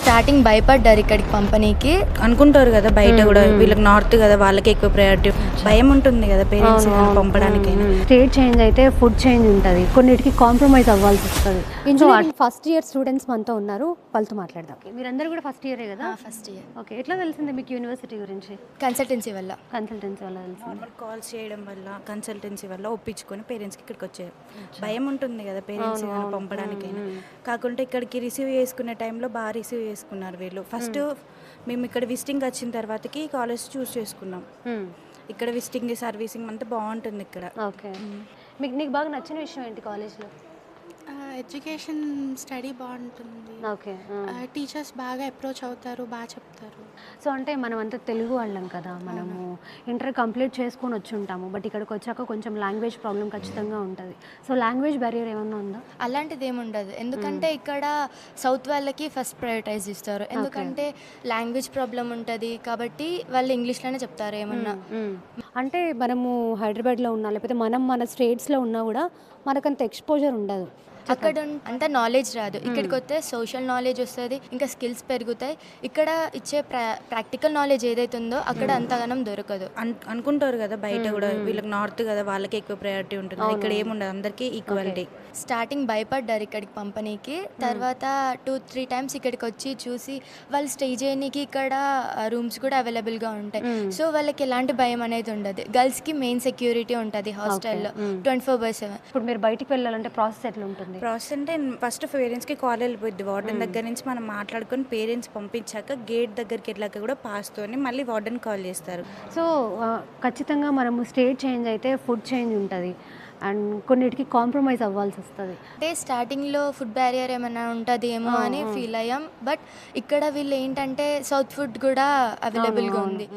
Starting భయపడ్డారు ఇక్కడికి పంపనీకి. అనుకుంటారు కదా బయట కూడా వీళ్ళకి నార్త్ కదా వాళ్ళకి ఎక్కువ ప్రయారిటీ, భయం ఉంటుంది కదా పేరెంట్స్ పంపడానికి. స్టేట్ చేంజ్ అయితే ఫుడ్ చేంజ్ ఉంటుంది, కొన్నిటికి కాంప్రమైజ్ అవ్వాల్సి వస్తుంది. ఇంజనీరింగ్ ఫస్ట్ ఇయర్ స్టూడెంట్స్ మనతో ఉన్నారు, వాళ్ళతో మాట్లాడదాం. మీరందరూ కూడా ఫస్ట్ ఇయరే కదా? First year. ఓకే, ఎట్లా తెలిసింది మీకు యూనివర్సిటీ గురించి? కన్సల్టెన్సీ వల్ల తెలిసింది. నార్మల్ కాల్స్ చేయడం వల్ల కన్సల్టెన్సీ వల్ల ఒప్పించుకొని పేరెంట్స్కి ఇక్కడికి వచ్చారు. భయం ఉంటుంది కదా పేరెంట్స్ పంపడానికైనా. కాకుంటే ఇక్కడికి రిసీవ్ చేసుకునే టైంలో బాగా రిసీవ్ చేసుకున్నారు వీళ్ళు. ఫస్ట్ మేము ఇక్కడ విజిటింగ్ వచ్చిన తర్వాతకి కాలేజ్ చూస్ చేసుకున్నాం. ఇక్కడ విజిటింగ్ సర్వీసింగ్ అంతా బాగుంటుంది ఇక్కడ. ఓకే, నీకు బాగా నచ్చిన విషయం ఏంటి కాలేజ్లో? ఎడ్యుకేషన్ స్టడీ బాగుంటుంది. ఓకే, టీచర్స్ బాగా అప్రోచ్ అవుతారు, బాగా చెప్తారు. సో అంటే మనం అంతా తెలుగు వాళ్ళం కదా, మనము ఇంటర్ కంప్లీట్ చేసుకొని వచ్చి ఉంటాము, బట్ ఇక్కడికి వచ్చాక కొంచెం లాంగ్వేజ్ ప్రాబ్లం ఖచ్చితంగా ఉంటుంది. సో లాంగ్వేజ్ బ్యారియర్ ఏమన్నా ఉందా? అలాంటిది ఏముండదు, ఎందుకంటే ఇక్కడ సౌత్ వాళ్ళకి ఫస్ట్ ప్రయారిటైజ్ ఇస్తారు, ఎందుకంటే లాంగ్వేజ్ ప్రాబ్లం ఉంటుంది కాబట్టి వాళ్ళు ఇంగ్లీష్లోనే చెప్తారు ఏమన్నా. అంటే మనము హైదరాబాద్లో ఉన్నా లేకపోతే మన స్టేట్స్లో ఉన్నా కూడా మనకంత ఎక్స్పోజర్ ఉండదు. అక్కడ అంత నాలెడ్జ్ రాదు, ఇక్కడికి వస్తే సోషల్ నాలెడ్జ్ వస్తుంది, ఇంకా స్కిల్స్ పెరుగుతాయి. ఇక్కడ ఇచ్చే ప్రాక్టికల్ నాలెడ్జ్ ఏదైతే ఉందో అక్కడ అంతగానం దొరకదు. అనుకుంటారు కదా బయట కూడా వీళ్ళకి నార్త్ కదా వాళ్ళకి ఎక్కువ ప్రయారిటీ ఉంటుంది, ఇక్కడ ఏముండదు, అందరికీ ఈక్వాలిటీ. స్టార్టింగ్ భయపడ్డారు ఇక్కడికి పంపనీకి, తర్వాత 2-3 టైమ్స్ ఇక్కడికి వచ్చి చూసి వాళ్ళు స్టే చేయడానికి ఇక్కడ రూమ్స్ కూడా అవైలబుల్గా ఉంటాయి. సో వాళ్ళకి ఎలాంటి భయం అనేది ఉండదు. గర్ల్స్కి మెయిన్ సెక్యూరిటీ ఉంటుంది హాస్టల్లో 24/7. ఇప్పుడు మీరు బయటికి వెళ్ళాలంటే ప్రాసెస్ ఎట్లా ఉంటుంది? ప్రాసెస్ అంటే ఫస్ట్ పేరెంట్స్కి కాల్ వెళ్ళిపోద్ది, వార్డెన్ దగ్గర నుంచి మనం మాట్లాడుకొని పేరెంట్స్ పంపించాక గేట్ దగ్గరికి వెళ్ళాక కూడా పాస్తోని మళ్ళీ వార్డెన్ కాల్ చేస్తారు. సో ఖచ్చితంగా మనము స్టేట్ చేంజ్ అయితే ఫుడ్ చేంజ్ ఉంటుంది అండ్ కొన్నిటికి కాంప్రమైజ్ అవ్వాల్సి వస్తుంది. అంటే స్టార్టింగ్లో ఫుడ్ బ్యారియర్ ఏమైనా ఉంటుంది ఏమో అని ఫీల్ అయ్యాం, బట్ ఇక్కడ వీళ్ళు ఏంటంటే సౌత్ ఫుడ్ కూడా అవైలబుల్గా ఉంది.